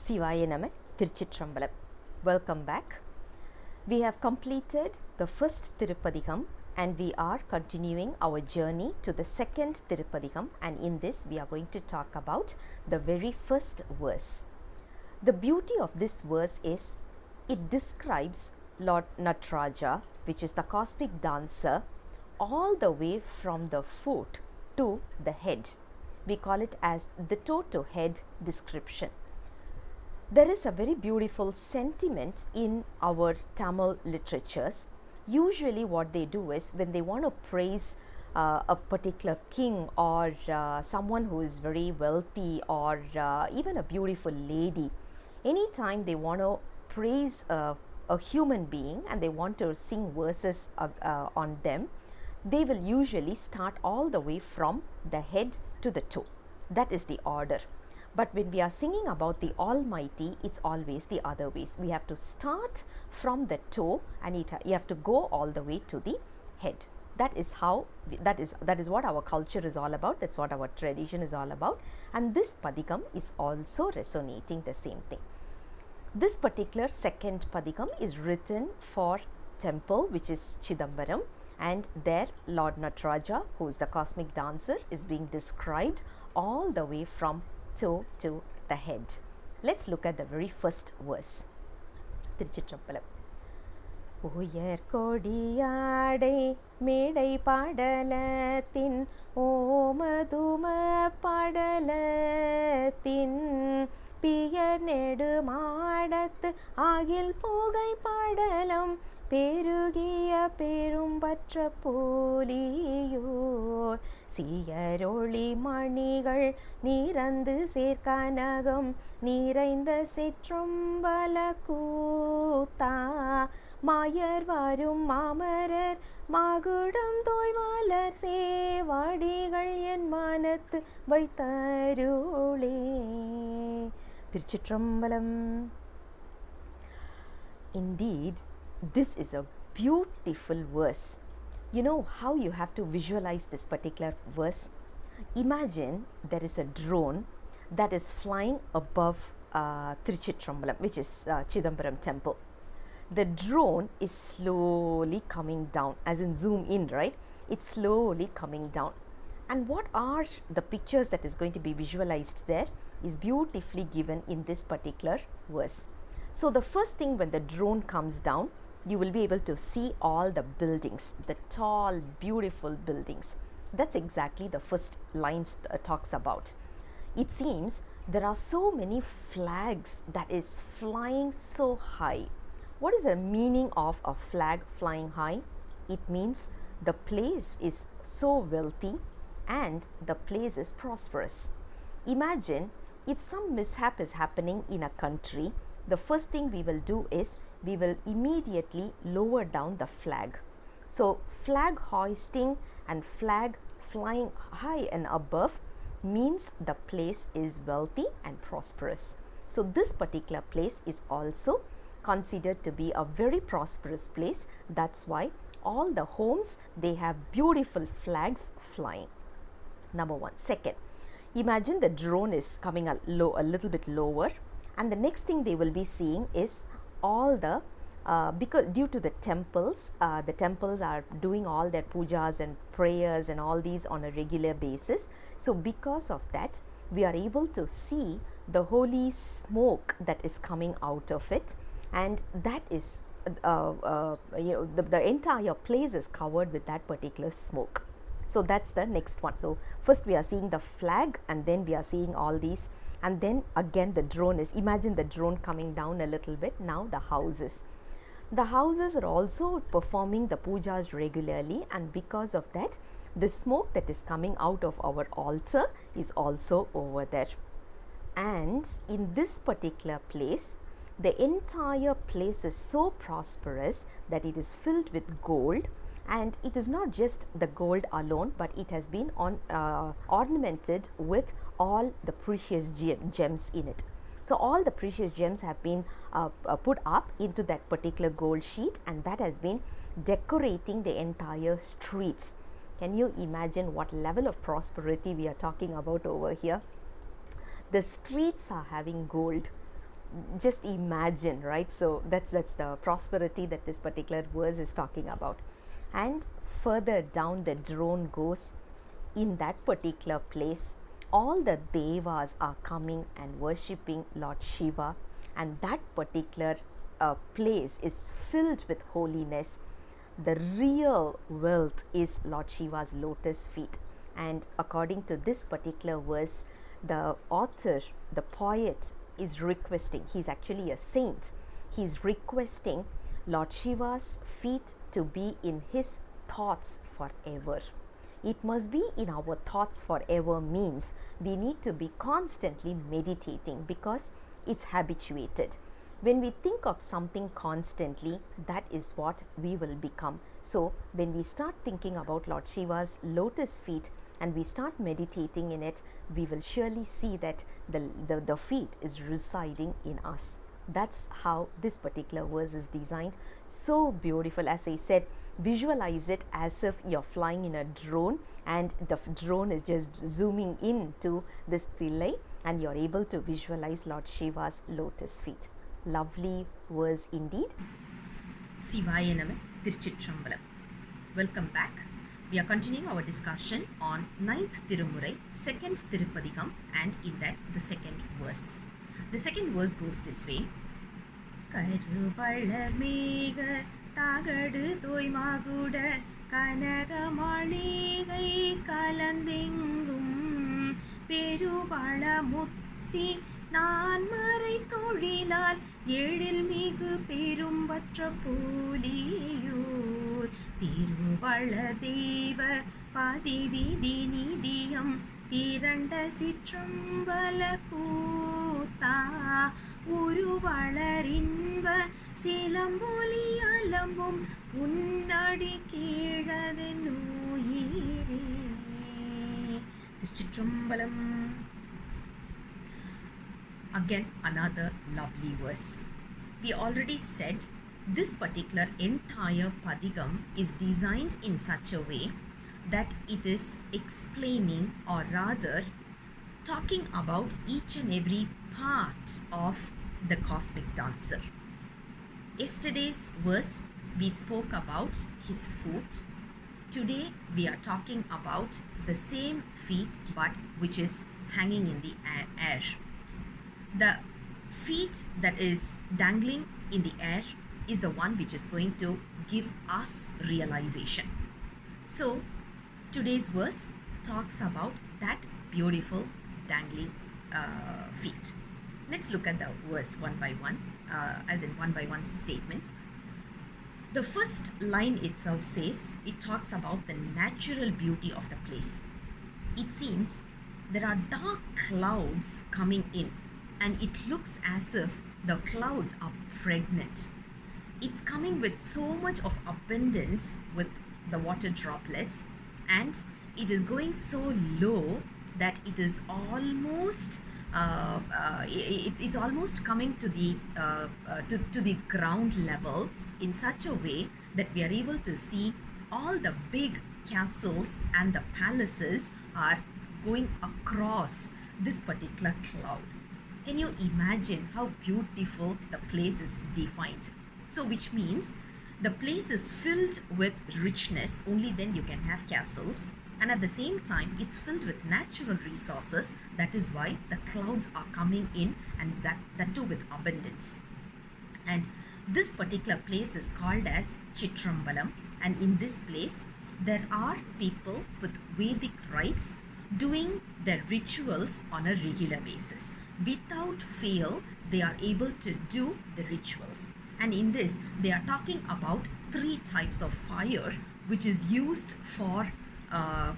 Sivaya Nama, Tiruchitrambalam. Welcome back. We have completed the first Thirupathikam and we are continuing our journey to the second Thirupathikam, and in this we are going to talk about the very first verse. The beauty of this verse is it describes Lord Nataraja, which is the cosmic dancer, all the way from the foot to the head. We call it as the toe to head description. There is a very beautiful sentiment in our Tamil literatures. Usually what they do is when they want to praise a particular king or someone who is very wealthy or even a beautiful lady, anytime they want to praise a human being and they want to sing verses on them, they will usually start all the way from the head to the toe. That is the order. But when we are singing about the Almighty, it's always the other ways. We have to start from the toe and you have to go all the way to the head. That is how, that is what our culture is all about. That's what our tradition is all about. And this Padikam is also resonating the same thing. This particular second Padikam is written for temple, which is Chidambaram, and there Lord Nataraja, who is the cosmic dancer, is being described all the way from toe to the head. Let's look at the very first verse. Thiruchitrambalam. Uyar Kodi Aadai Medai Padalatin Omaduma Padalatin Piyar Nedumadat Agil Pogai Padalam Perugiya Perumbatra Poliyor Siyaroli Manigal Nirandu Serkanagam Nirainda Sitrumbala Kuta Mayar Varum Mamarar Magudam Toivalar Sevadigal Yen Manat Vaitarule. Tiruchitrambalam. Indeed, this is a beautiful verse. You know how you have to visualize this particular verse? Imagine there is a drone that is flying above Tiruchitrambalam, which is Chidambaram temple. The drone is slowly coming down, as in zoom in, right? It's slowly coming down. And what are the pictures that is going to be visualized there is beautifully given in this particular verse. So the first thing, when the drone comes down, you will be able to see all the buildings, the tall, beautiful buildings. That's exactly the first lines talks about. It seems there are so many flags that is flying so high. What is the meaning of a flag flying high? It means the place is so wealthy and the place is prosperous. Imagine if some mishap is happening in a country, the first thing we will do is we will immediately lower down the flag. So flag hoisting and flag flying high and above means the place is wealthy and prosperous. So this particular place is also considered to be a very prosperous place. That's why all the homes, they have beautiful flags flying. Number one. Second, imagine the drone is coming a little bit lower, and the next thing they will be seeing is all the because due to the temples are doing all their pujas and prayers and all these on a regular basis. So because of that, we are able to see the holy smoke that is coming out of it, and that is the entire place is covered with that particular smoke. So that's the next one. So first we are seeing the flag, and then we are seeing all these, and then again the drone is, imagine the drone coming down a little bit. Now the houses are also performing the pujas regularly, and because of that, the smoke that is coming out of our altar is also over there. And in this particular place, the entire place is so prosperous that it is filled with gold. And it is not just the gold alone, but it has been ornamented with all the precious gems in it. So all the precious gems have been put up into that particular gold sheet, and that has been decorating the entire streets. Can you imagine what level of prosperity we are talking about over here? The streets are having gold. just imagine, right? So that's the prosperity that this particular verse is talking about. And further down the drone goes, in that particular place all the devas are coming and worshipping Lord Shiva, and that particular place is filled with holiness. The real wealth is Lord Shiva's lotus feet. And according to this particular verse, the author, the poet, is requesting, he's actually a saint, he's requesting Lord Shiva's feet to be in his thoughts forever. It must be in our thoughts forever means we need to be constantly meditating, because it's habituated. When we think of something constantly, that is what we will become. So when we start thinking about Lord Shiva's lotus feet and we start meditating in it, we will surely see that the feet is residing in us. That's how this particular verse is designed. So beautiful. As I said, visualize it as if you're flying in a drone and the drone is just zooming into this Thillai, and you're able to visualize Lord Shiva's lotus feet. Lovely verse indeed. Sivaya Nama, Tiruchitrambalam. Welcome back. We are continuing our discussion on 9th Thirumurai, 2nd Thirupadigam, and in that the second verse. The second verse goes this way. Thirumaaligai Tagadu Thirumaaligai Thirumaaligai Kalandengum Perubala Mutti நான்மறை தொழிலால் எழில் மிகு பெரும்பற்ற போலியூர் திருவள தெய்வ பதிவிதி நிதியம் திரண்ட சிற்றம்பல கூத்தா உருவளரின்ப சிலம்பொலி அலம்பும் உன்னடி கீழது நோயிரே. திருச்சிற்றம்பலம். Again, another lovely verse. We already said this particular entire padigam is designed in such a way that it is explaining, or rather talking about each and every part of the cosmic dancer. Yesterday's verse we spoke about his foot. Today we are talking about the same feet but which is hanging in the air. The feet that is dangling in the air is the one which is going to give us realization. So today's verse talks about that beautiful dangling feet. Let's look at the verse one by one, as in one by one statement. The first line itself says, it talks about the natural beauty of the place. It seems there are dark clouds coming in, and it looks as if the clouds are pregnant. It's coming with so much of abundance with the water droplets, and it is going so low that it is almost it's almost coming to the to the ground level in such a way that we are able to see all the big castles and the palaces are going across this particular cloud. Can you imagine how beautiful the place is defined? So which means the place is filled with richness, only then you can have castles, and at the same time it's filled with natural resources. That is why the clouds are coming in, and that too with abundance. And this particular place is called as Chitrambalam, and in this place there are people with Vedic rites doing their rituals on a regular basis. Without fail, they are able to do the rituals. And in this, they are talking about 3 types of fire which is used for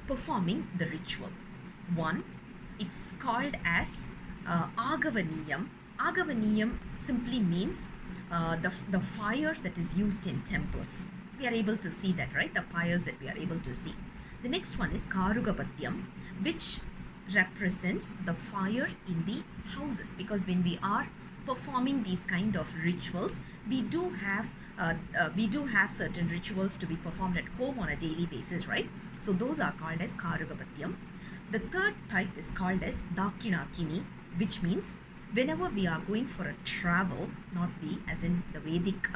performing the ritual. One, it's called as Agavaniyam. Agavaniyam simply means the fire that is used in temples. We are able to see that, right? The fires that we are able to see. The next one is Karugapatyam, which represents the fire in the houses, because when we are performing these kind of rituals, we do have certain rituals to be performed at home on a daily basis, right? So those are called as Karugapatyam. The third type is called as Dakinakini, which means Whenever we are going for a travel, not we, as in the Vedic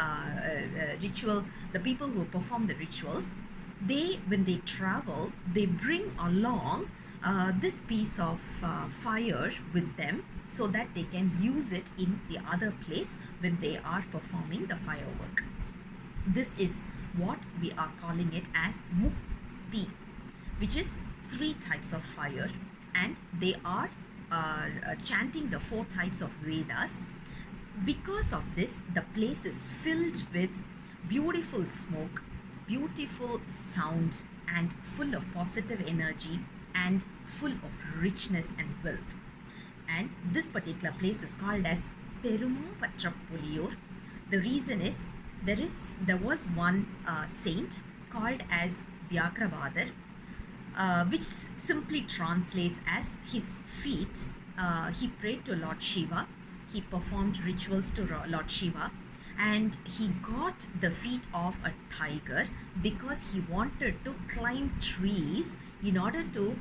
ritual, the people who perform the rituals, when they travel, they bring along this piece of fire with them so that they can use it in the other place when they are performing the firework. This is what we are calling it as mukti, which is 3 types of fire, and they are chanting the 4 types of Vedas. Because of this, the place is filled with beautiful smoke, beautiful sound, and full of positive energy and full of richness and wealth. And this particular place is called as Thirumaaligai. The reason is there was one saint called as Vyagravadar, which simply translates as his feet. He prayed to Lord Shiva, he performed rituals to Lord Shiva, and he got the feet of a tiger because he wanted to climb trees in order to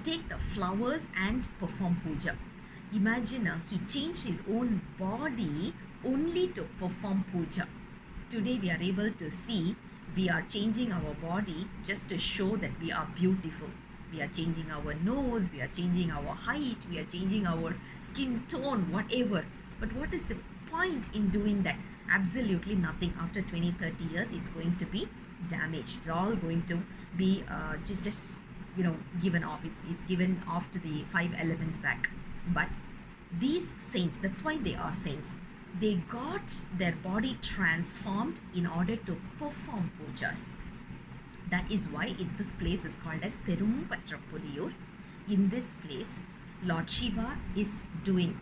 take the flowers and perform puja. Imagine, he changed his own body only to perform puja. Today we are able to see we are changing our body just to show that we are beautiful. We are changing our nose, we are changing our height, we are changing our skin tone, whatever. But what is the point in doing that? Absolutely nothing. After 20-30 years, it's going to be damaged. It's all going to be just given off. It's given off to the 5 elements back. But these saints, that's why they are saints. They got their body transformed in order to perform pujas. That is why this place is called as Thirumaaligai. In this place, Lord Shiva is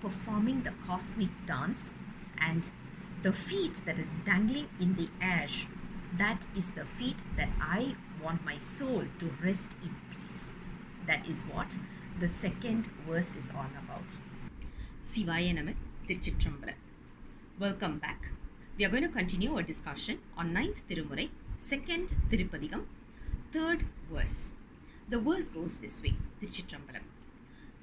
performing the cosmic dance, and the feet that is dangling in the air, that is the feet that I want my soul to rest in peace. That is what the second verse is all about. Sivaya Nama, Tiruchitrambalam. Welcome back. We are going to continue our discussion on 9th Thirumurai, 2nd Thirupadigam, 3rd verse. The verse goes this way, Tiruchitrambalam.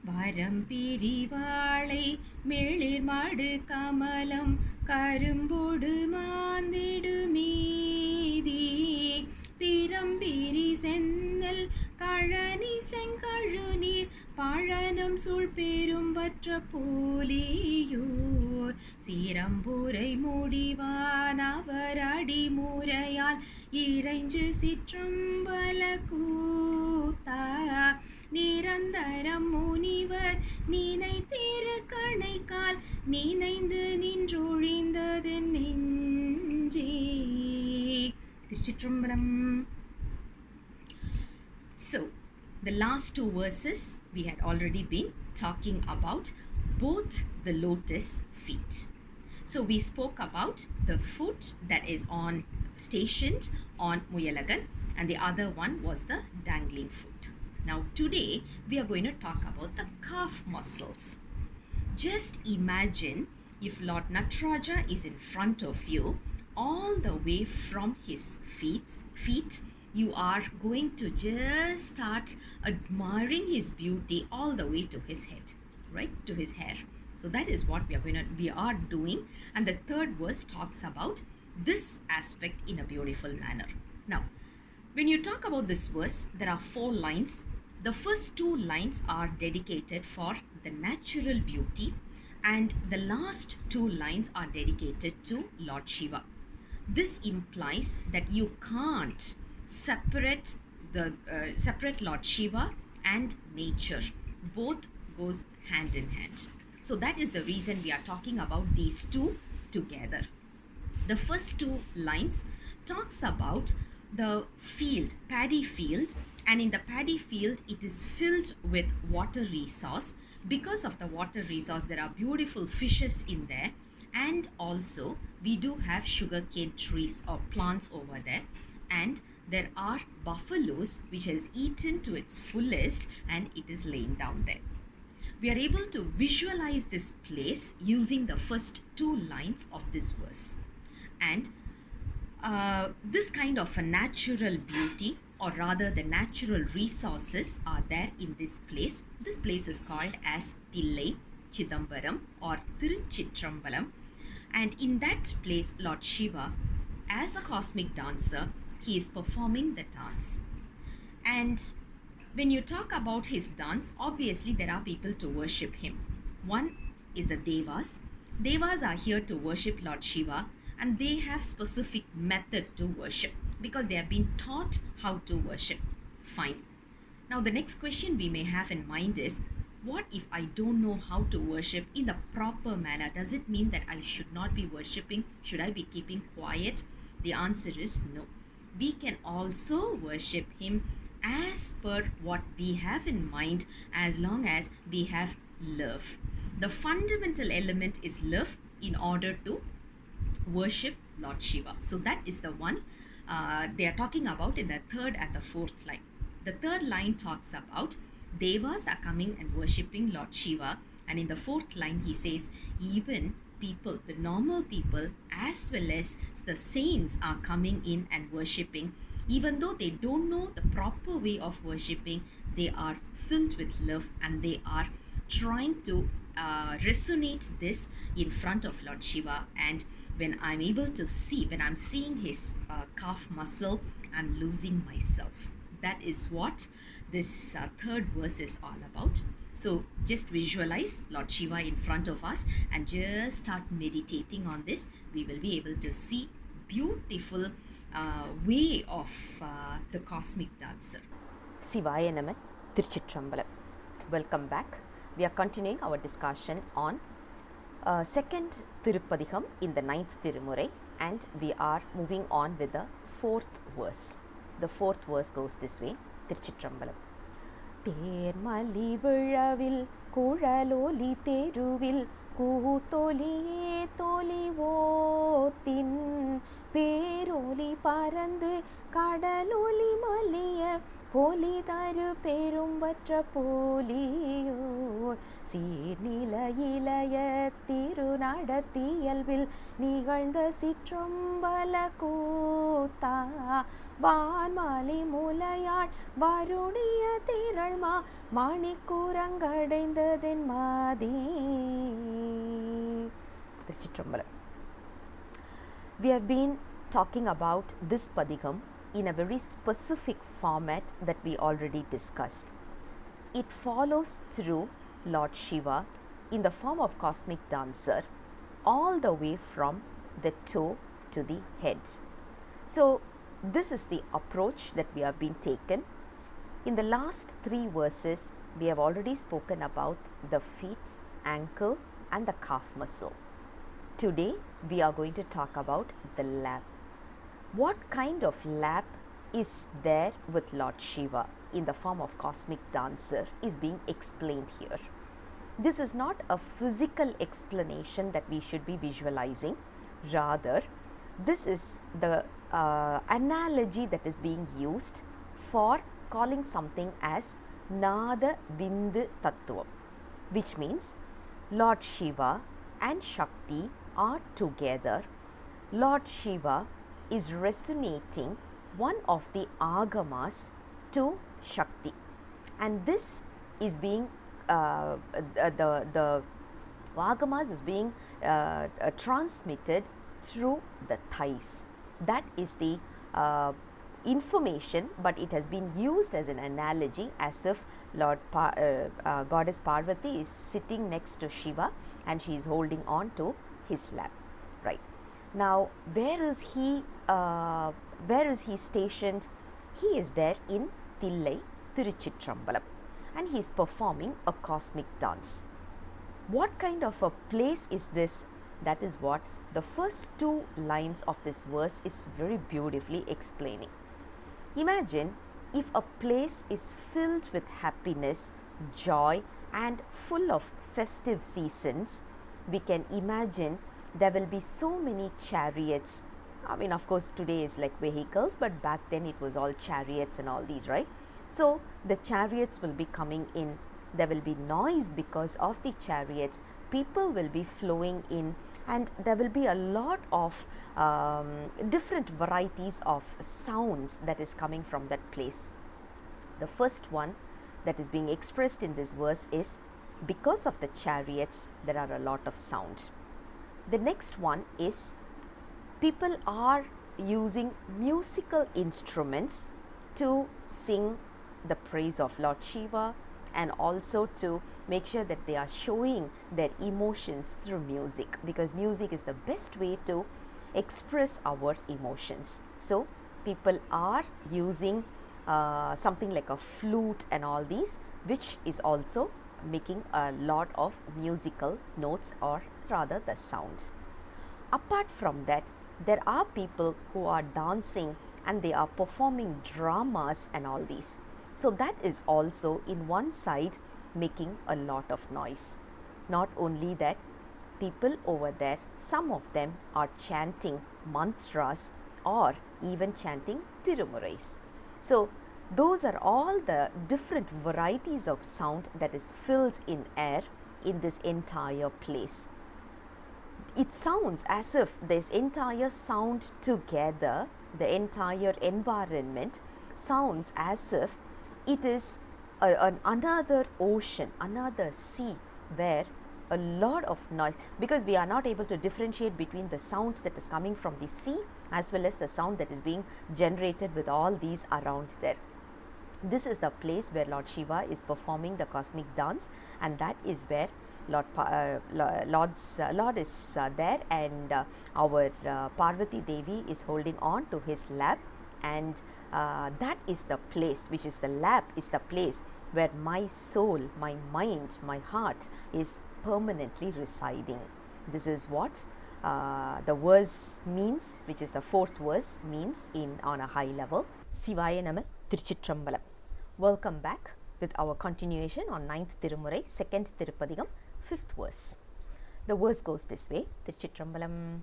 Varam pirivalai melir madu kamalam karumbodu mandidu meedi pirambiri sennal kalani senkalunir பழனம் சூழ் பெரும்பற்ற போலியோர் சீரம்புரை முடிவான் அவர் அடிமுறையால் இறைஞ்சு சிற்றம்பல கூத்தா நிரந்தரம் முனிவர் நினைத்திரு கணைக்கால் நினைந்து நின்றொழிந்ததென் நெஞ்சே. திருச்சிற்றம்பலம். So, the last 2 verses we had already been talking about both the lotus feet. So we spoke about the foot that is stationed on Muyalagan, and the other one was the dangling foot. Now today we are going to talk about the calf muscles. Just imagine if Lord Nataraja is in front of you, all the way from his feet, you are going to just start admiring his beauty all the way to his head, right? To his hair. So that is what we are doing. And the 3rd verse talks about this aspect in a beautiful manner. Now, when you talk about this verse, there are 4 lines. The first 2 lines are dedicated for the natural beauty, and the last 2 lines are dedicated to Lord Shiva. This implies that you can't separate Lord Shiva and nature. Both goes hand in hand. So that is the reason we are talking about these 2 together. The first 2 lines talks about the field, paddy field, and in the paddy field it is filled with water resource. Because of the water resource, there are beautiful fishes in there, and also we do have sugarcane trees or plants over there, and there are buffaloes which has eaten to its fullest and it is laying down there. We are able to visualize this place using the first 2 lines of this verse. And this kind of a natural beauty, or rather the natural resources are there in this place. This place is called as Tillai. Chidambaram or Tiruchitrambalam, and in that place, Lord Shiva, as a cosmic dancer, he is performing the dance. And when you talk about his dance, obviously there are people to worship him. One is the Devas. Devas are here to worship Lord Shiva, and they have specific method to worship because they have been taught how to worship. Fine. Now the next question we may have in mind is, what if I don't know how to worship in the proper manner? Does it mean that I should not be worshipping? Should I be keeping quiet? The answer is no. We can also worship him as per what we have in mind, as long as we have love. The fundamental element is love in order to worship Lord Shiva. So that is the one they are talking about in the third and the fourth line. The third line talks about Devas are coming and worshipping Lord Shiva, and in the fourth line he says even people, the normal people as well as the saints are coming in and worshipping. Even though they don't know the proper way of worshipping, they are filled with love and they are trying to resonate this in front of Lord Shiva. And when I'm able to see, when I'm seeing his calf muscle, I'm losing myself. That is what this third verse is all about. So just visualize Lord Shiva in front of us and just start meditating on this. We will be able to see beautiful way of the cosmic dancer. Sivaya Naman, Tiruchitrambalam. Welcome back. We are continuing our discussion on second Thirupathikam in the 9th Thirumurai, and we are moving on with the fourth verse. The fourth verse goes this way, Tiruchitrambalam. தேர்மலிவிழவில் குழலோலி தெருவில் கூத்தொலியே தொலிவோத்தின் பேரொலி பறந்து கடலொலி மலிய போலி தரு பெரும்பற்ற போலியோர் சீர்நில இளைய திருநடத்தியல்பில் நிகழ்ந்த சிற்றம்பல கூத்தா வான்மாலை முலையாள் வருணிய திரள்மா மணிக்கூரங்கடைந்ததென் மாதே. திருச்சிற்றம்பலம். We have been talking about this padikam in a very specific format that we already discussed. It follows through Lord Shiva in the form of cosmic dancer all the way from the toe to the head. So this is the approach that we have been taken. In the last 3 verses, we have already spoken about the feet, ankle and the calf muscle. Today, we are going to talk about the lap. What kind of lap is there with Lord Shiva in the form of cosmic dancer is being explained here. This is not a physical explanation that we should be visualizing. Rather, this is the analogy that is being used for calling something as Nada Bindu Tattvam, which means Lord Shiva and Shakti are together. Lord Shiva is resonating one of the agamas to Shakti, and this is being the agamas is being transmitted through the thighs. That is the information, but it has been used as an analogy as if Goddess Parvati is sitting next to Shiva and she is holding on to his lap. Right. Now, where is he stationed? He is there in Thillai, Tiruchitrambalam, and he is performing a cosmic dance. What kind of a place is this? That is what the first 2 lines of this verse is very beautifully explaining. Imagine if a place is filled with happiness, joy and full of festive seasons. We can imagine there will be so many chariots. I mean, of course, today is like vehicles, but back then it was all chariots and all these, right? So the chariots will be coming in. There will be noise because of the chariots. People will be flowing in, and there will be a lot of different varieties of sounds that is coming from that place. The first one that is being expressed in this verse is because of the chariots, there are a lot of sound. The next one is people are using musical instruments to sing the praise of Lord Shiva and also to make sure that they are showing their emotions through music, because music is the best way to express our emotions. So people are using something like a flute and all these, which is also making a lot of musical notes, or rather the sound. Apart from that, there are people who are dancing and they are performing dramas and all these. So that is also in one side making a lot of noise. Not only that, people over there, some of them are chanting mantras or even chanting Thirumurais. So those are all the different varieties of sound that is filled in air in this entire place. It sounds as if this entire sound together, the entire environment sounds as if it is another ocean, another sea, where a lot of noise, because we are not able to differentiate between the sound that is coming from the sea as well as the sound that is being generated with all these around there. This is the place where Lord Shiva is performing the cosmic dance, and that is where Lord is there, and our Parvati Devi is holding on to his lap, and that is the place, which is the lap, is the place where my soul, my mind, my heart is permanently residing. This is what the verse means, which is the fourth verse means on a high level. Sivaya Nama Tiruchitrambalam. Welcome back with our continuation on 9th Thirumurai, 2nd Thirupadigam, 5th verse. The verse goes this way: Tiruchitrambalam.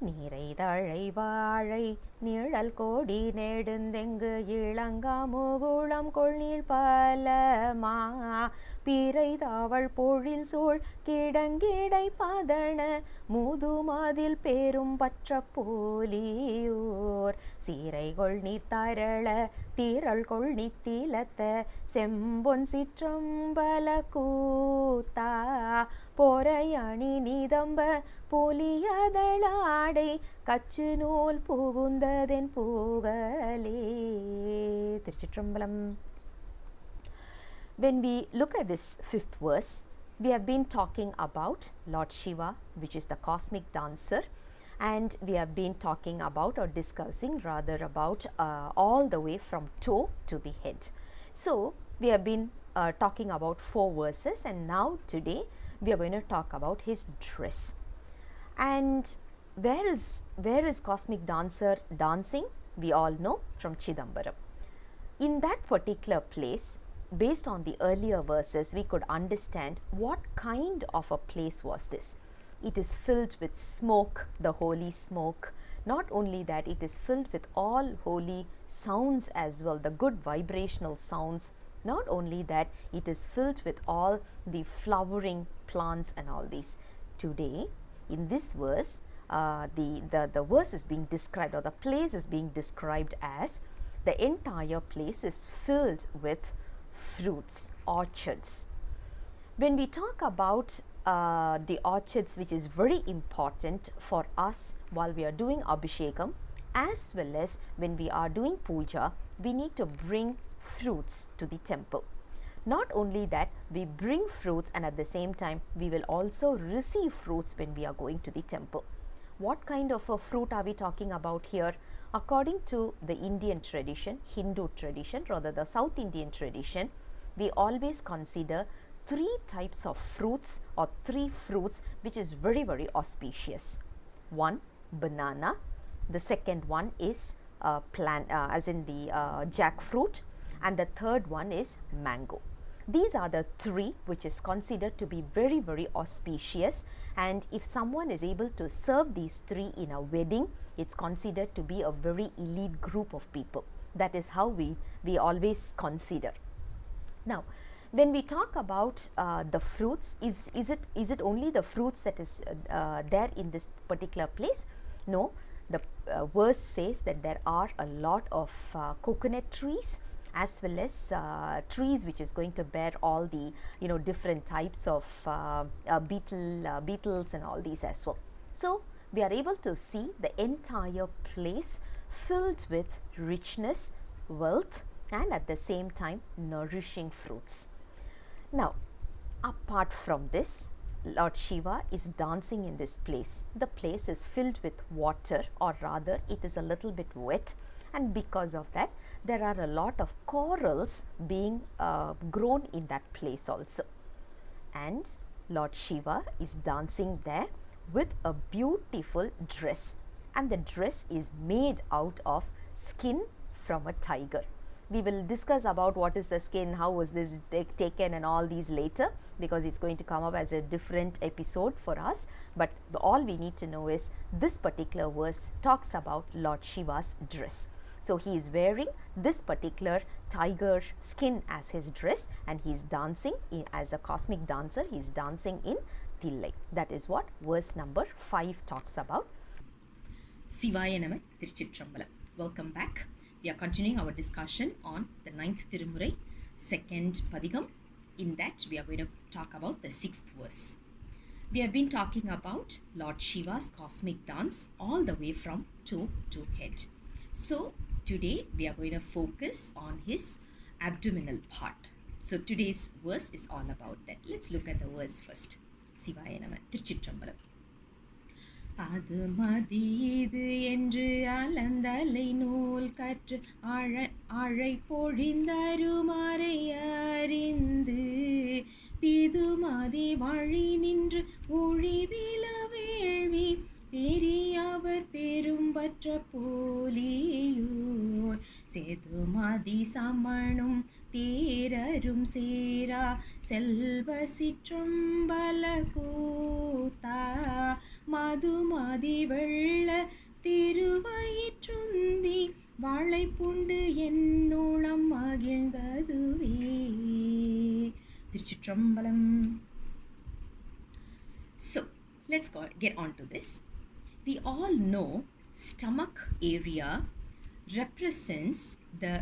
நீரை தழை வாழை நிழல் கோடி நெடுந்தெங்கு இளங்கா முகுளம் கொள்நீள் பலமா பிறை தாவள் பொழில் சூழ் கிடங்கிடை பதன முதுமதில் பேரும் பற்ற போலியூர் சீரைகொள் நீர் தரள தீரள் கொள் நித்திலத்த செம்பொன் சிற்றம்பல கூத்தா பொறையணி நிதம்ப பொலியதளாடை கச்சு நூல் புகுந்ததென் பூகலே. திருச்சிற்றம்பலம். When we look at this 5th verse, we have been talking about Lord Shiva, which is the cosmic dancer, and we have been talking about, or discussing rather, about all the way from toe to the head. So we have been talking about 4 verses, and now today we are going to talk about his dress. And where is cosmic dancer dancing? We all know, from Chidambaram. In that particular place, based on the earlier verses, we could understand what kind of a place was this. It is filled with smoke, the holy smoke. Not only that, it is filled with all holy sounds as well, the good vibrational sounds. Not only that, it is filled with all the flowering plants and all these. Today, in this verse, the verse is being described, or the place is being described as the entire place is filled with fruits, orchards. When we talk about the orchards, which is very important for us while we are doing Abhishekam, as well as when we are doing puja, we need to bring fruits to the temple. Not only that, we bring fruits, and at the same time we will also receive fruits when we are going to the temple. What kind of a fruit are we talking about here? According to the Indian tradition, Hindu tradition, rather the South Indian tradition, we always consider 3 types of fruits, or 3 fruits which is very, very auspicious. One, banana. The second one is as in the jackfruit, and the third one is mango. These are the 3 which is considered to be very, very auspicious, and if someone is able to serve these 3 in a wedding, it's considered to be a very elite group of people. That is how we always consider. Now, when we talk about the fruits, is it only the fruits that is there in this particular place? No, the verse says that there are a lot of coconut trees, as well as trees which is going to bear all the different types of beetles and all these as well. So we are able to see the entire place filled with richness, wealth, and at the same time nourishing fruits. Now, apart from this, Lord Shiva is dancing in this place. The place is filled with water, or rather it is a little bit wet, and because of that there are a lot of corals being grown in that place also. And Lord Shiva is dancing there with a beautiful dress, and the dress is made out of skin from a tiger. We will discuss about what is the skin, how was this taken and all these later, because it's going to come up as a different episode for us. But all we need to know is this particular verse talks about Lord Shiva's dress. So he is wearing this particular tiger skin as his dress, and he is dancing as a cosmic dancer. He is dancing in Thillai. That is what verse number 5 talks about. Sivaya Nama Tiruchitrambalam. Welcome back. We are continuing our discussion on the 9th Thirumurai, 2nd Padigam. In that, we are going to talk about the 6th verse. We have been talking about Lord Shiva's cosmic dance all the way from toe to head. So, today we are going to focus on his abdominal part. So, today's verse is all about that. Let's look at the verse first. Sivaya Nama Tiruchitrambalam. அது மதி இது என்று அலந்தலை நூல் கற்று அழை பொழிந்தருமாறை அறிந்து பிதுமதி வழி நின்று ஒழிவில வேள்வி பெரியவர் பெரும்பற்ற போலியூர் சேதுமதி சமணும் தேரரும் சேரா செல்வ சிற்றம்பல கூத்தா மதுமதி வெள்ள திருவயிற்றுந்தி வாழைப்புண்டு என்னுளம் மகிழ்ந்ததுவே. திருச்சிற்றம்பலம். So, let's get on to this. We all know stomach area represents the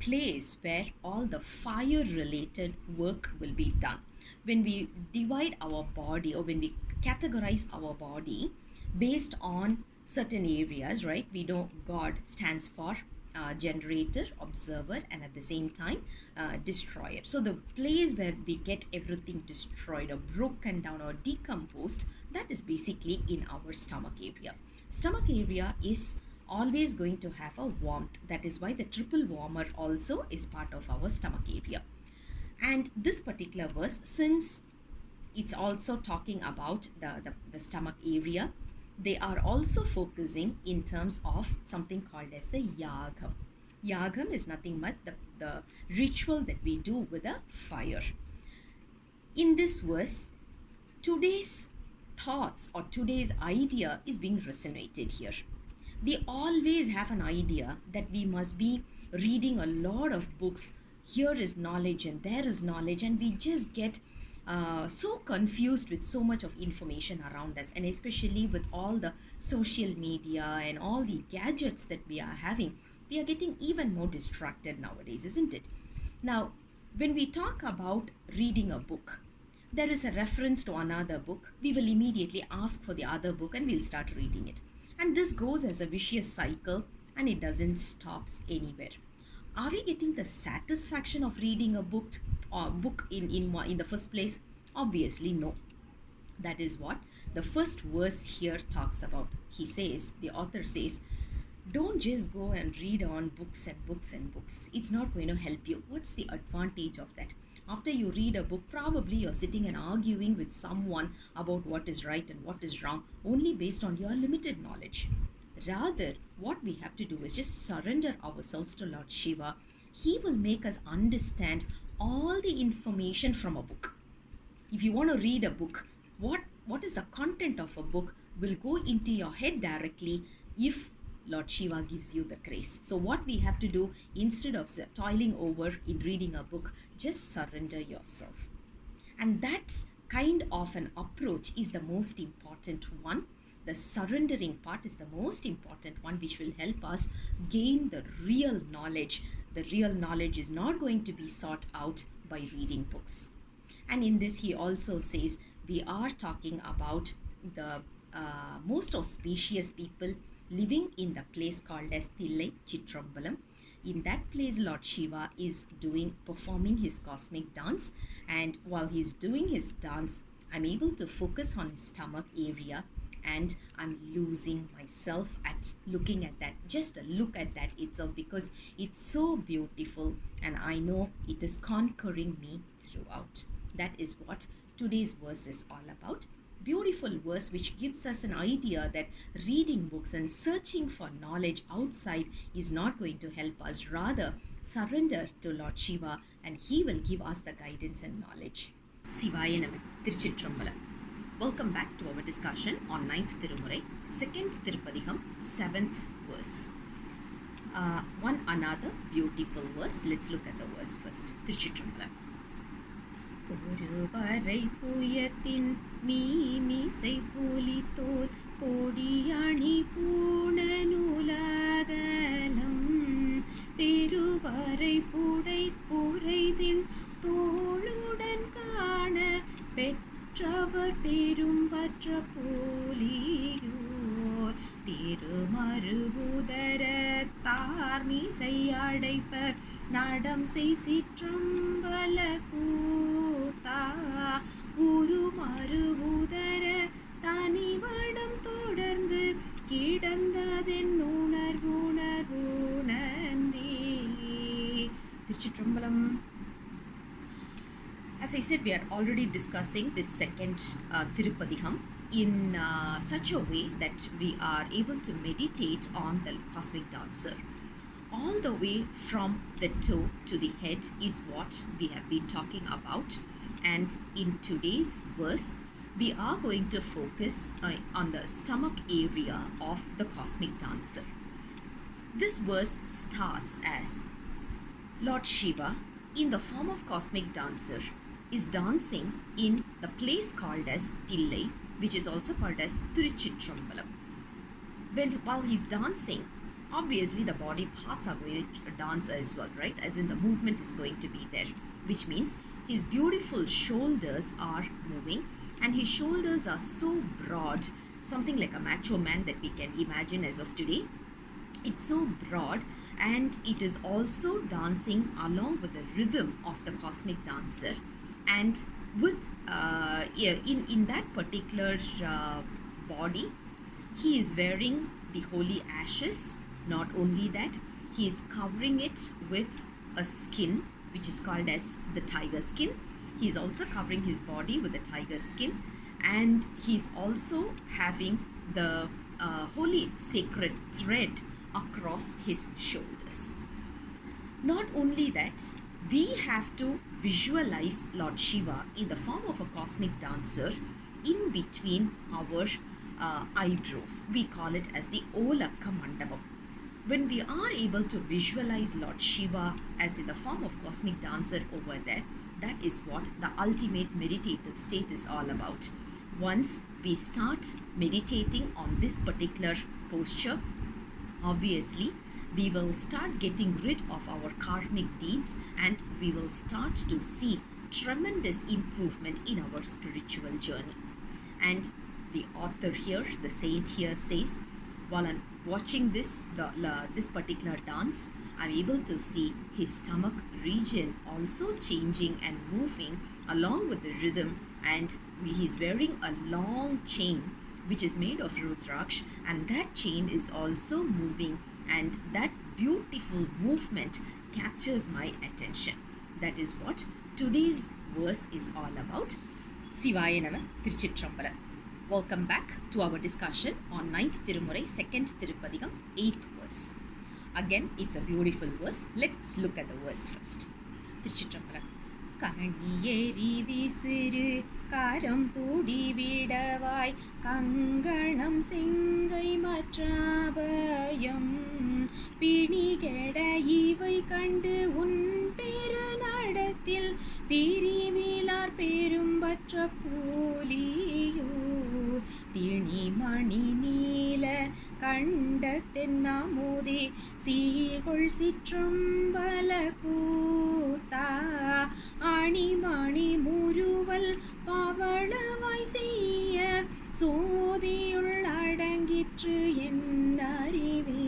place where all the fire related work will be done. When we divide our body, or when we categorize our body based on certain areas, right? We know God stands for generator, observer, and at the same time destroyer. So the place where we get everything destroyed or broken down or decomposed, that is basically in our stomach area. Stomach area is always going to have a warmth. That is why the triple warmer also is part of our stomach area. And this particular verse, since it's also talking about the stomach area, they are also focusing in terms of something called as the yagam. Yagam is nothing but the ritual that we do with a fire. In this verse, today's thoughts or today's idea is being resonated here. We always have an idea that we must be reading a lot of books. Here is knowledge and there is knowledge, and we just get so confused with so much of information around us, and especially with all the social media and all the gadgets that we are having, we are getting even more distracted nowadays, isn't it? Now, when we talk about reading a book, there is a reference to another book. We will immediately ask for the other book and we'll start reading it. And this goes as a vicious cycle, and it doesn't stop anywhere. Are we getting the satisfaction of reading a book in the first place? Obviously no. That is what the first verse here talks about. The author says, don't just go and read on books and books and books. It's not going to help you. What's the advantage of that? After you read a book, probably you're sitting and arguing with someone about what is right and what is wrong, only based on your limited knowledge. Rather, what we have to do is just surrender ourselves to Lord Shiva. He will make us understand all the information from a book. If you want to read a book, what is the content of a book will go into your head directly if Lord Shiva gives you the grace. So what we have to do, instead of toiling over in reading a book, just surrender yourself. And that kind of an approach is the most important one, the surrendering part is the most important one, which will help us gain the real knowledge. The real knowledge is not going to be sought out by reading books. And in this, he also says we are talking about the most auspicious people living in the place called as Thillai Chitrambalam. In that place, Lord Shiva is performing his cosmic dance, and while he's doing his dance, I'm able to focus on his stomach area, and I'm losing myself at looking at that. Just a look at that itself, because it's so beautiful, and I know it is conquering me throughout. That is what today's verse is all about. Beautiful verse which gives us an idea that reading books and searching for knowledge outside is not going to help us. Rather, surrender to Lord Shiva and he will give us the guidance and knowledge. Sivaya Nama, Tiruchitrambalam. Welcome back to our discussion on 9th Thirumurai, 2nd Thirupathikam, 7th verse. One another beautiful verse. Let's look at the verse first. Tiruchitrambalam. ஒருவரை புயத்தின் மீமிசை புலித்தோல் கொடியணி பூணனுலகலம் பெருவரை புடை புரைதின் தோளுடன் காண பெற்றவர் பெரும்பற்ற போலியோர் திருமருவுதர தார்மிசை அடைப்பர் நடம் செய் சிற்றம்பல கூத்தா உருமருவுதர தனிவடம் தொடர்ந்து கிடந்ததென் உணர்வுணர்வுணர்ந்தே. திருச்சிற்றம்பலம். As I said, we are already discussing this second Thirupathikam in such a way that we are able to meditate on the cosmic dancer. All the way from the toe to the head is what we have been talking about, and in today's verse we are going to focus on the stomach area of the cosmic dancer. This verse starts as Lord Shiva in the form of cosmic dancer is dancing in the place called as Thillai, which is also called as Tiruchitrambalam. While he's dancing, obviously the body parts are going to dance as well, right? As in the movement is going to be there, which means his beautiful shoulders are moving, and his shoulders are so broad, something like a macho man that we can imagine as of today. It's so broad, and it is also dancing along with the rhythm of the cosmic dancer. And with in that particular body, he is wearing the holy ashes. Not only that, he is covering it with a skin which is called as the tiger skin. He is also covering his body with the tiger skin, and he is also having the holy sacred thread across his shoulders. Not only that, we have to visualize Lord Shiva in the form of a cosmic dancer in between our eyebrows. We call it as the Olakka Mandapam. When we are able to visualize Lord Shiva as in the form of cosmic dancer over there, that is what the ultimate meditative state is all about. Once we start meditating on this particular posture, obviously we will start getting rid of our karmic deeds, and we will start to see tremendous improvement in our spiritual journey. And the author here, the saint here says, while I'm watching this particular dance, I'm able to see his stomach region also changing and moving along with the rhythm, and he's wearing a long chain which is made of Rudraksh, and that chain is also moving, and that beautiful movement captures my attention. That is what today's verse is all about. Sivaya Nama, Tiruchitrambalam. Welcome back to our discussion on 9th Thirumurai, 2nd Thirupathikam, 8th verse. Again, it's a beautiful verse. Let's look at the verse first. Tiruchitrambalam. கணியேறி விசிறு கரம் தூடி விடவாய் கங்கணம் செங்கை மற்றாபயம் பிணிகெட இவை கண்டு உன் பெரு நடத்தில் பிரிவிலார் பெரும்பற்ற polio திணிமணி நீல கண்ட தென்னாமுதே சீர்கொள் சிற்றம்பல கூத்தா அணிமணி முறுவல் பவளவாய் செய்ய சோதியுள் அடங்கிற்று என் அறிவே.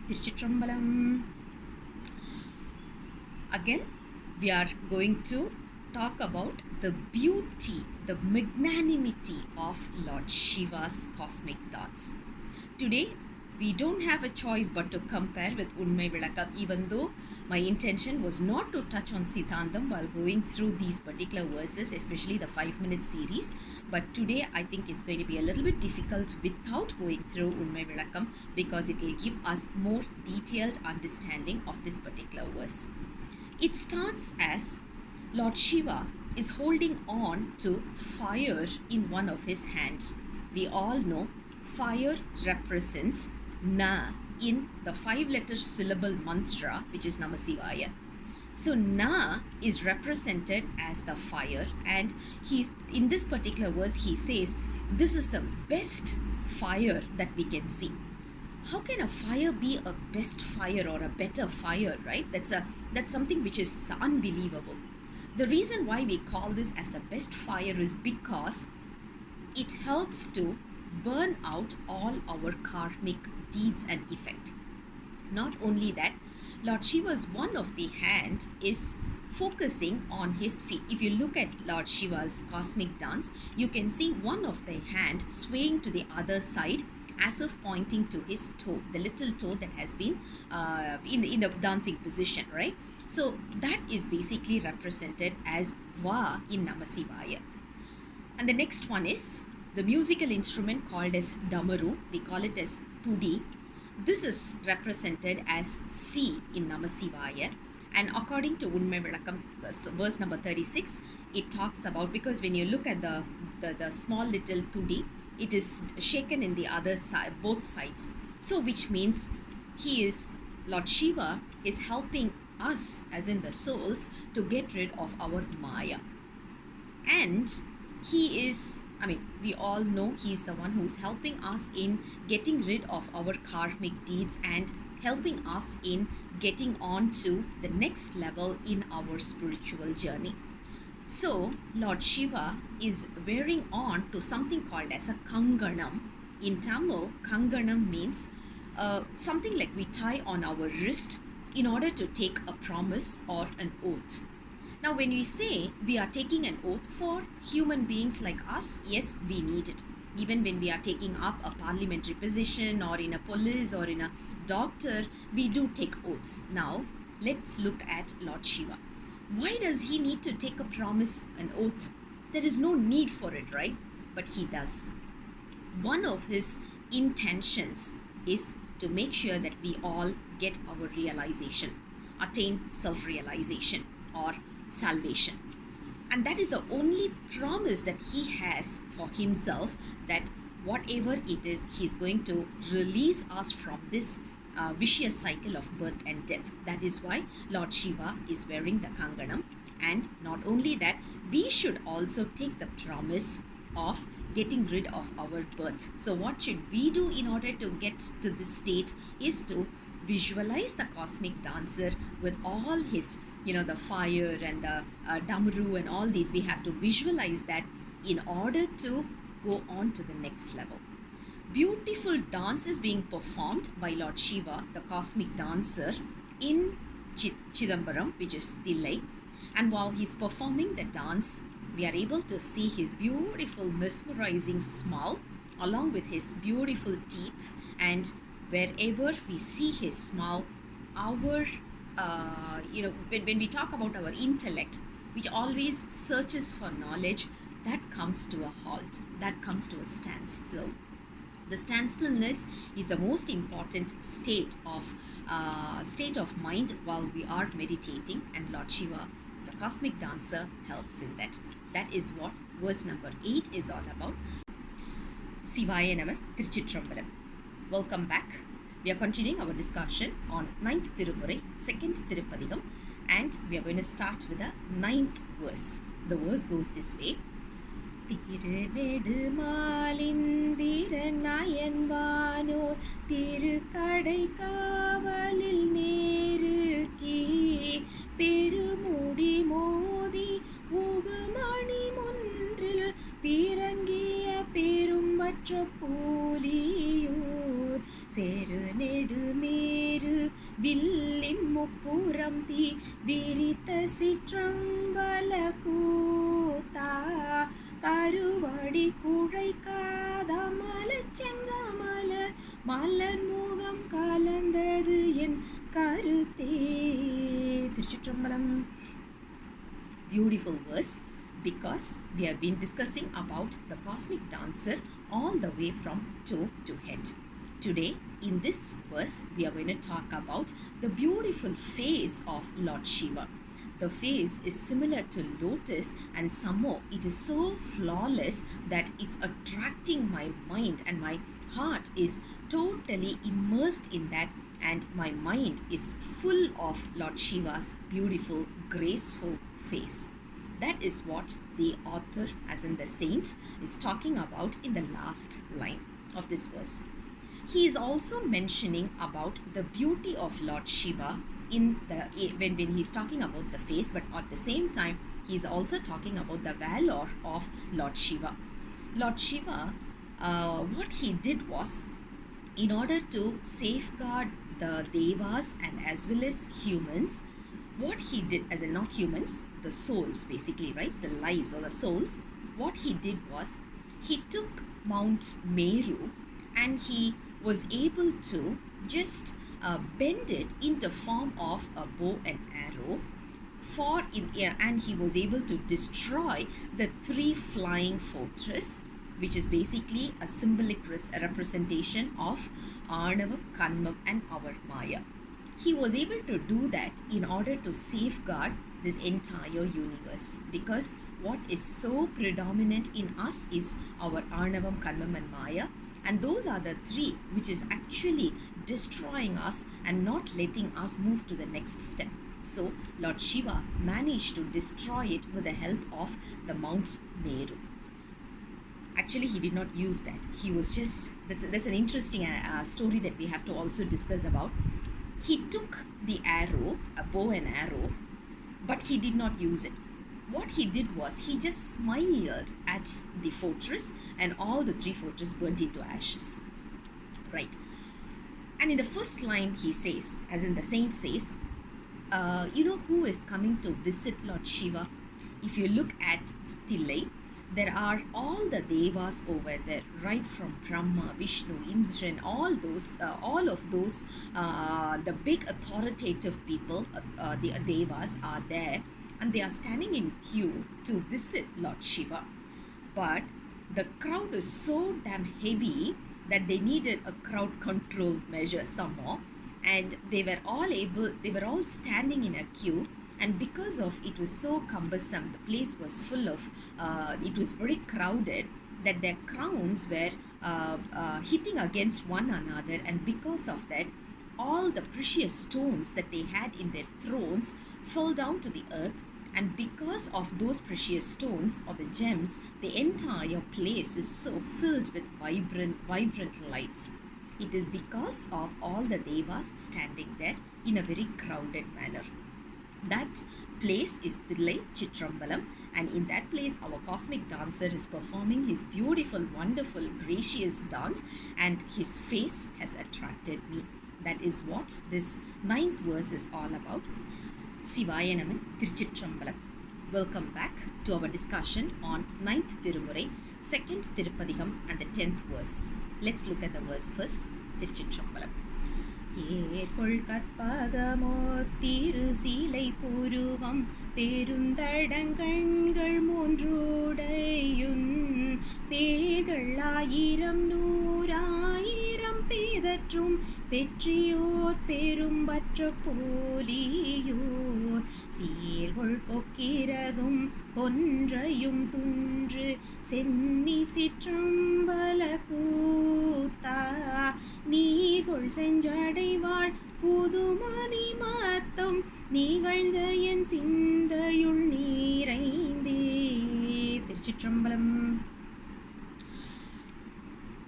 திருச்சிற்றம்பலம். Again, we are going to talk about the beauty, the magnanimity of Lord Shiva's cosmic dance. Today, we don't have a choice but to compare with Unmai Vilakam, even though my intention was not to touch on Siddhantam while going through these particular verses, especially the 5-minute series. But today, I think it's going to be a little bit difficult without going through Unmai Vilakam, because it will give us more detailed understanding of this particular verse. It starts as Lord Shiva is holding on to fire in one of his hands. We all know fire represents Na in the 5-letter syllable mantra, which is Namasivaya. So Na is represented as the fire, and he's in this particular verse he says this is the best fire that we can see. How can a fire be a best fire or a better fire, right? That's something which is unbelievable. The reason why we call this as the best fire is because it helps to burn out all our karmic deeds and effect. Not only that, Lord Shiva's one of the hand is focusing on his feet. If you look at Lord Shiva's cosmic dance, you can see one of the hand swaying to the other side as if pointing to his toe, the little toe that has been in the dancing position, right? So that is basically represented as Va in Namasivaya. And the next one is the musical instrument called as Damaru. We call it as Tudi. This is represented as C in Namasivaya. And according to Unmai Vilakam, verse number 36, it talks about, because when you look at the small little Tudi, it is shaken in the other side, both sides. So which means Lord Shiva is helping us, as in the souls, to get rid of our Maya. And he is, we all know he is the one who is helping us in getting rid of our karmic deeds and helping us in getting on to the next level in our spiritual journey. So, Lord Shiva is wearing on to something called as a Kanganam. In Tamil, Kanganam means something like we tie on our wrist in order to take a promise or an oath. Now, when we say we are taking an oath for human beings like us, yes, we need it. Even when we are taking up a parliamentary position or in a police or in a doctor, we do take oaths. Now, let's look at Lord Shiva. Why does he need to take a promise, an oath? There is no need for it, right? But he does. One of his intentions is to make sure that we all get our realization, attain self-realization or salvation. And that is the only promise that he has for himself, that whatever it is, he's going to release us from this vicious cycle of birth and death. That is why Lord Shiva is wearing the Kanganam. And not only that, we should also take the promise of getting rid of our birth. So what should we do in order to get to this state is to visualize the cosmic dancer with all his, the fire and the Damaru and all these. We have to visualize that in order to go on to the next level. Beautiful dance is being performed by Lord Shiva, the cosmic dancer, in Chidambaram, which is Thillai. And while he's performing the dance, we are able to see his beautiful, mesmerizing smile along with his beautiful teeth. And wherever we see his smile, our, when we talk about our intellect, which always searches for knowledge, that comes to a halt, that comes to a standstill. The standstillness is the most important state of mind while we are meditating, and Lord Shiva, the cosmic dancer, helps in that. That is what verse number 8 is all about. Sivaya Nama, Tiruchitrambalam. Welcome back. We are continuing our discussion on 9th Thirumurai, 2nd Thirupadigam, and we are going to start with the 9th verse. The verse goes this way. திருநெடுமாலிந்திரநயன்வானோர் திருக்கடை காவலில் நேருக்கே பெருமுடி மோதி உகுமணி முன்றில் பிறங்கிய பெரும்பற்ற போலியூர் செரு நெடுமேரு வில்லின் முப்புறம் தீ விரித்த சிற்றம்பல கூத்தா கருவடி குழைக்காத மலச்செங்கமல மலர் முகம் கலந்தது என் கருத்தே. திருச்சிற்றம்பலம். Beautiful verse, because we have been discussing about the cosmic dancer all the way from toe to head. Today, in this verse, we are going to talk about the beautiful face of Lord Shiva. The face is similar to lotus, and somehow it is so flawless that it's attracting my mind, and my heart is totally immersed in that, and my mind is full of Lord Shiva's beautiful, graceful face. That is what the author, as in the saint, is talking about in the last line of this verse. He is also mentioning about the beauty of Lord Shiva in the when he's talking about the face, but at the same time he is also talking about the valor of Lord Shiva. Lord Shiva, what he did was, in order to safeguard the devas and as well as humans, what he did, as in not humans, the souls basically, right, the lives or the souls, what he did was he took Mount Meru and he was able to just bend it into form of a bow and arrow and he was able to destroy the 3 flying fortress, which is basically a symbolic representation of Arnavam, Kanmam and our Maya. He was able to do that in order to safeguard this entire universe, because what is so predominant in us is our Arnavam, Kanmam and Maya, and those are the 3 which is actually destroying us and not letting us move to the next step. So Lord Shiva managed to destroy it with the help of the Mount Meru. Actually, he did not use that. He was just, that's an interesting story that we have to also discuss about. He took the arrow, a bow and arrow, but he did not use it. What he did was he just smiled at the fortress and all the 3 fortresses burnt into ashes. Right. And in the first line he says, as in the saint says, you know who is coming to visit Lord Shiva? If you look at Thillai, there are all the devas over there, right from Brahma, Vishnu, Indra, and all of those, the big authoritative people, the devas are there, and they are standing in queue to visit Lord Shiva. But the crowd is so damn heavy that they needed a crowd control measure somehow, and they were all standing in a queue. And because of it was so cumbersome, the place was full of, it was very crowded, that their crowns were hitting against one another, and because of that, all the precious stones that they had in their thrones fell down to the earth. And because of those precious stones or the gems, the entire place is so filled with vibrant lights. It is because of all the devas standing there in a very crowded manner. That place is Thillai Chitrambalam, and in that place our cosmic dancer is performing his beautiful, wonderful, gracious dance, and his face has attracted me. That is what this 9th verse is all about. Sivaya Naman, Tiruchitrambalam. Welcome back to our discussion on 9th Thirumurai, 2nd Thirupathikam and the 10th verse. Let's look at the verse first. Tiruchitrambalam. ஏற்கொள் கற்பகமோ திருசீலை புருவம் பெருந்தடங்கண்கள் 3 பேர்கள் 1000 100,000 பேதற்றும் பெற்றியோர் பெரும்பற்ற போலியோர் சீர்கொள் கொக்கிரதும் கொன்றையும் துன்று சென்னி சிற்றம்பல கூத்தா நீர்கொள் செஞ்சடைவாள் புதுமதி மத்தம் நிகழ்ந்த என் சிந்தையுள் நீரைந்தே. Tiruchitrambalam.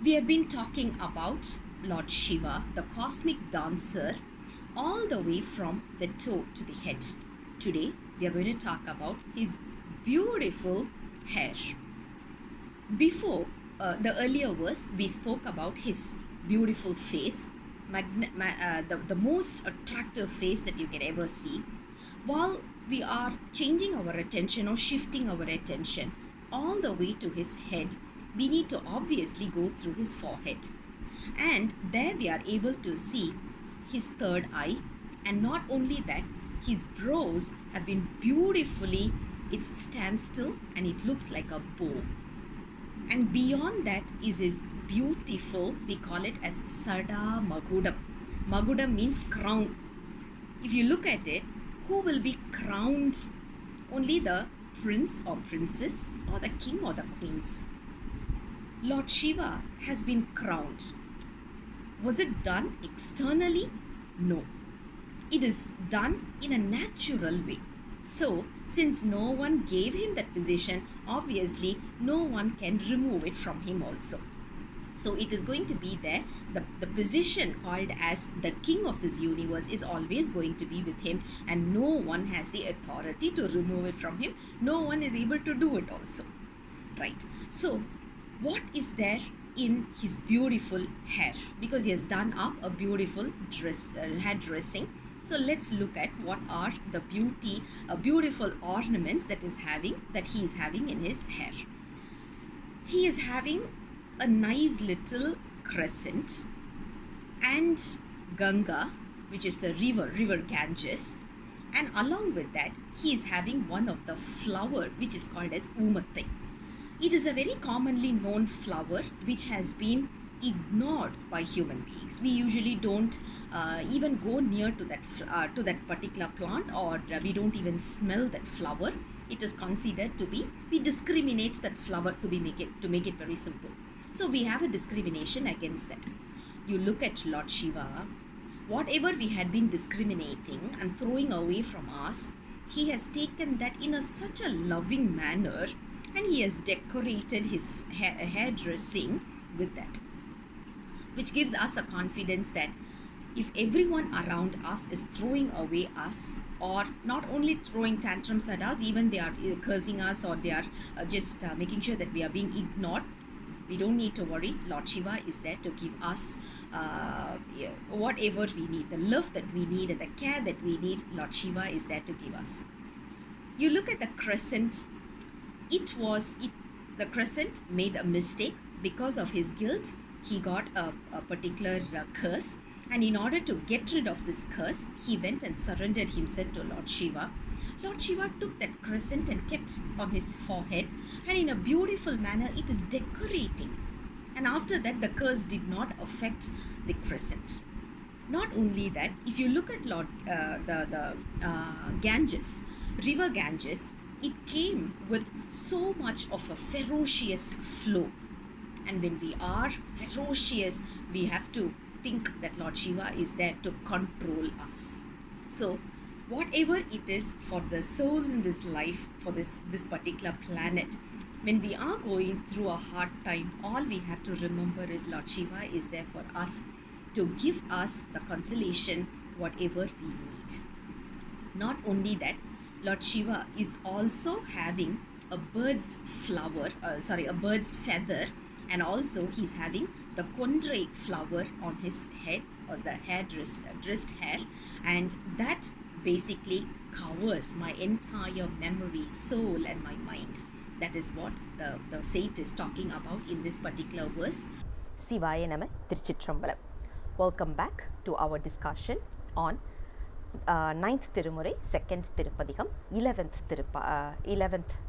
We have been talking about Lord Shiva, the cosmic dancer, all the way from the toe to the head. Today, we are going to talk about his beautiful hair. Before the earlier verse, we spoke about his beautiful face, the most attractive face that you can ever see. While we are changing our attention or shifting our attention all the way to his head, we need to obviously go through his forehead. And there we are able to see his third eye. And not only that, his brows have been beautifully, it stands still and it looks like a bow. And beyond that is his beautiful, we call it as Sada Magudam. Magudam means crown. If you look at it, who will be crowned? Only the prince or princess or the king or the queens. Lord Shiva has been crowned. Was it done externally? No. It is done in a natural way. So, since no one gave him that position, obviously no one can remove it from him also. So, it is going to be there. The position called as the king of this universe is always going to be with him, and no one has the authority to remove it from him. No one is able to do it also. Right. So, what is there in his beautiful hair? Because he has done up a beautiful hair dressing. So let's look at what are the beautiful ornaments that he is having in his hair. He is having a nice little crescent and Ganga, which is the river Ganges, and along with that he is having one of the flower which is called as Umattai. It is a very commonly known flower which has been ignored by human beings. We usually don't even go near to that particular plant, or we don't even smell that flower. It is considered to be, we discriminate that flower to make it very simple. So we have a discrimination against that. You look at Lord Shiva, whatever we had been discriminating and throwing away from us, he has taken that in such a loving manner, and he has decorated his hairdressing with that, which gives us a confidence that if everyone around us is throwing away us, or not only throwing tantrums at us, even they are cursing us, or they are just making sure that we are being ignored, we don't need to worry. Lord Shiva is there to give us whatever we need, the love that we need and the care that we need. Lord Shiva is there to give us. You look at the crescent. The crescent made a mistake. Because of his guilt, he got a particular curse, and in order to get rid of this curse, he went and surrendered himself to Lord Shiva. Lord Shiva took that crescent and kept on his forehead, and in a beautiful manner it is decorating. And after that, the curse did not affect the crescent. Not only that, if you look at the Ganges, river Ganges, it came with so much of a ferocious flow. And when we are ferocious, we have to think that Lord Shiva is there to control us. So, whatever it is for the souls in this life, for this particular planet, when we are going through a hard time, all we have to remember is Lord Shiva is there for us to give us the consolation, whatever we need. Not only that, Lord Shiva is also having a bird's feather, and also he's having the Kondrai flower on his head, or the dressed hair, and that basically covers my entire memory, soul and my mind. That is what the saint is talking about in this particular verse. Sivaya Nama Tiruchitrambalam. Welcome back to our discussion on 9th Thirumurai, 2nd Thirupathikam, 11th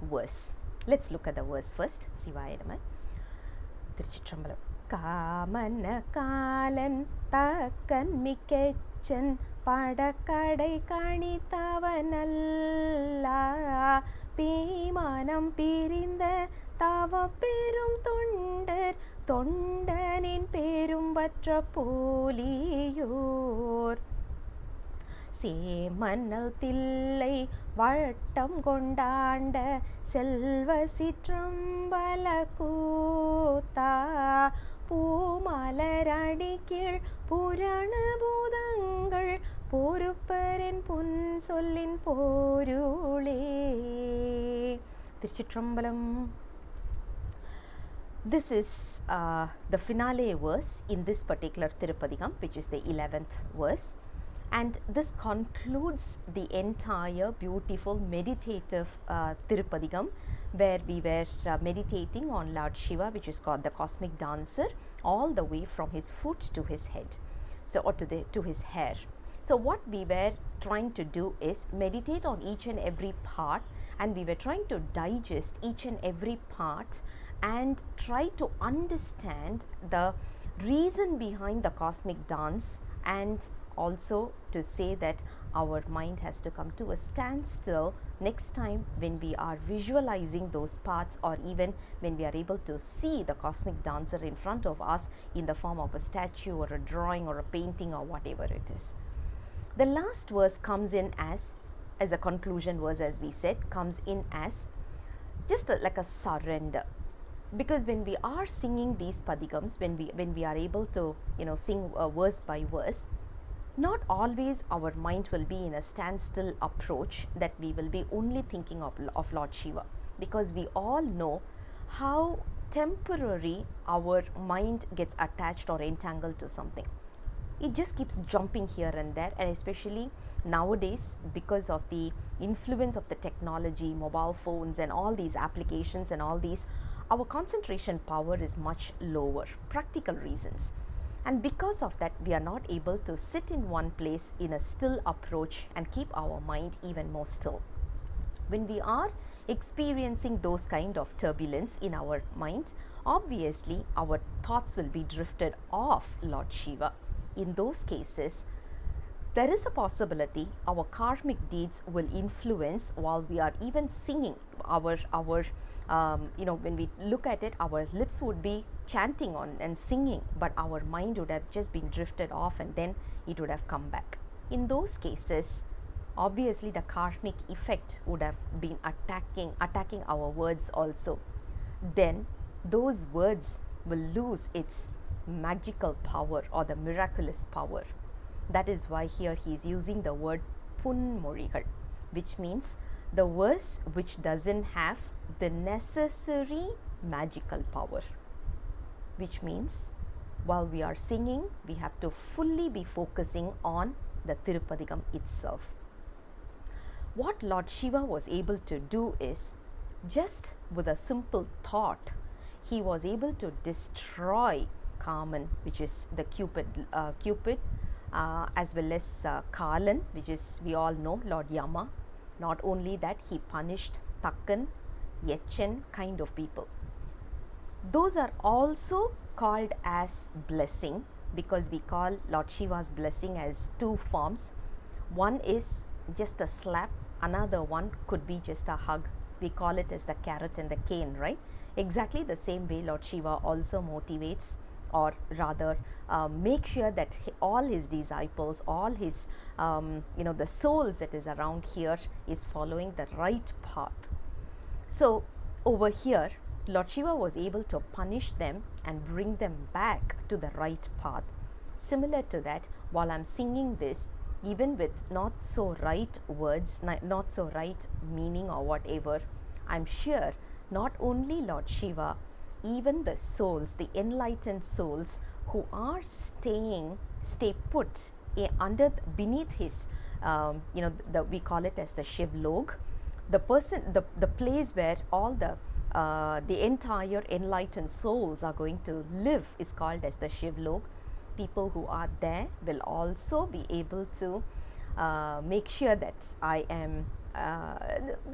verse. Let's look at the verse first. Sivaya Nama Tiruchitrambalam. Kamana kalan takkan mikechan padakadai kanithavanalla பீமானம் பிரிந்த தவ பெரும் தொண்டனின் பெரும் பற்ற போலியோர். சேமன்னல் தில்லை வழட்டம் கொண்டாண்ட செல்வ சிற்றம்பல கூத்தா பூமலரடி கீழ் புராண பூதங்கள் பொறுப்பரின் புன் சொல்லின் போருளே. திருச்சிற்றம்பலம். This is the finale verse in this particular Thirupadigam, which is the 11th verse, and this concludes the entire beautiful meditative Thirupadigam, where we were meditating on Lord Shiva, which is called the cosmic dancer, all the way from his foot to his head, so or to his hair. So what we were trying to do is meditate on each and every part, and we were trying to digest each and every part and try to understand the reason behind the cosmic dance, and also to say that our mind has to come to a standstill next time when we are visualizing those parts, or even when we are able to see the cosmic dancer in front of us in the form of a statue or a drawing or a painting or whatever it is. The last verse comes in as a conclusion verse, as we said, comes in as just like a surrender. Because when we are singing these padigams, when we are able to sing verse by verse, not always our mind will be in a standstill approach that we will be only thinking of Lord Shiva, because we all know how temporary our mind gets attached or entangled to something. It just keeps jumping here and there, and especially nowadays, because of the influence of the technology, mobile phones and all these applications and all these, our concentration power is much lower, practical reasons. And because of that, we are not able to sit in one place in a still approach and keep our mind even more still. When we are experiencing those kind of turbulence in our mind, obviously our thoughts will be drifted off Lord Shiva. In those cases, there is a possibility our karmic deeds will influence while we are even singing. When we look at it, our lips would be chanting on and singing, but our mind would have just been drifted off, and then it would have come back. In those cases, obviously the karmic effect would have been attacking our words also. Then those words will lose its magical power or the miraculous power. That is why here he is using the word punmorigal, which means the verse which doesn't have the necessary magical power, which means while we are singing, we have to fully be focusing on the Thirupadigam itself. What Lord Shiva was able to do is, just with a simple thought, he was able to destroy Kaman, which is the Cupid, as well as Kalan, which is, we all know, Lord Yama. Not only that, he punished Takkan, Yechen kind of people. Those are also called as blessing, because we call Lord Shiva's blessing as two forms. One is just a slap, another one could be just a hug. We call it as the carrot and the cane, right? Exactly the same way Lord Shiva also motivates, or rather make sure that all his disciples, all his the souls that is around here is following the right path. So over here, Lord Shiva was able to punish them and bring them back to the right path. Similar to that, while I'm singing this, even with not so right words, not so right meaning or whatever, I'm sure not only Lord Shiva, even the souls, the enlightened souls who are stay put beneath his, we call it as the Shiv Log, the place where all the entire enlightened souls are going to live is called as the Shiv Log. People who are there will also be able to make sure that I am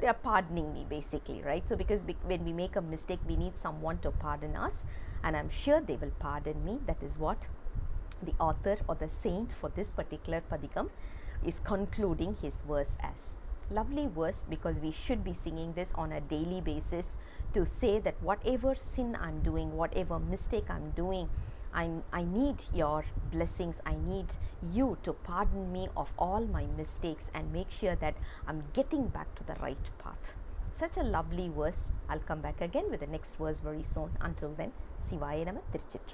they are pardoning me, basically, right? So because when we make a mistake, we need someone to pardon us, and I'm sure they will pardon me. That is what the author or the saint for this particular padigam is concluding his verse as. Lovely verse, because we should be singing this on a daily basis to say that whatever sin I'm doing, whatever mistake I'm doing, I need your blessings. I need you to pardon me of all my mistakes and make sure that I'm getting back to the right path. Such a lovely verse. I'll come back again with the next verse very soon. Until then, Sivaya Nama Tiruchitram.